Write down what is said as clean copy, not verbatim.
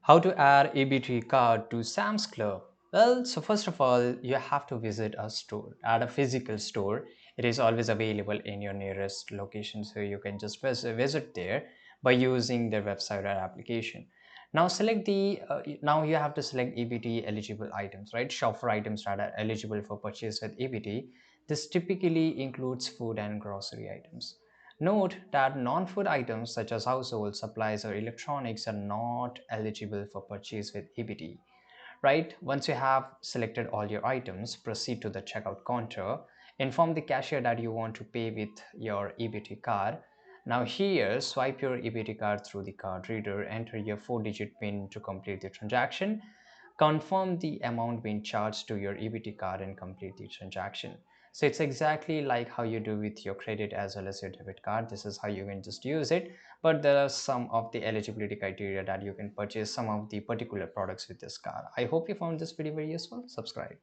How to add EBT card to Sam's Club? Well, so first of all, you have to visit a store, at a physical store. It is always available in your nearest location, so you can just visit there by using their website or application. Now you have to select EBT eligible items, right? Shop for items that are eligible for purchase with EBT. This typically includes food and grocery items. Note that non-food items such as household supplies or electronics are not eligible for purchase with EBT. Right? Once you have selected all your items, proceed to the checkout counter. Inform the cashier that you want to pay with your EBT card. Now here, swipe your EBT card through the card reader, enter your 4-digit PIN to complete the transaction. Confirm the amount being charged to your EBT card and complete the transaction. So it's exactly like how you do with your credit as well as your debit card. This is how you can just use it. But there are some of the eligibility criteria that you can purchase some of the particular products with this card. I hope you found this video very useful. Subscribe.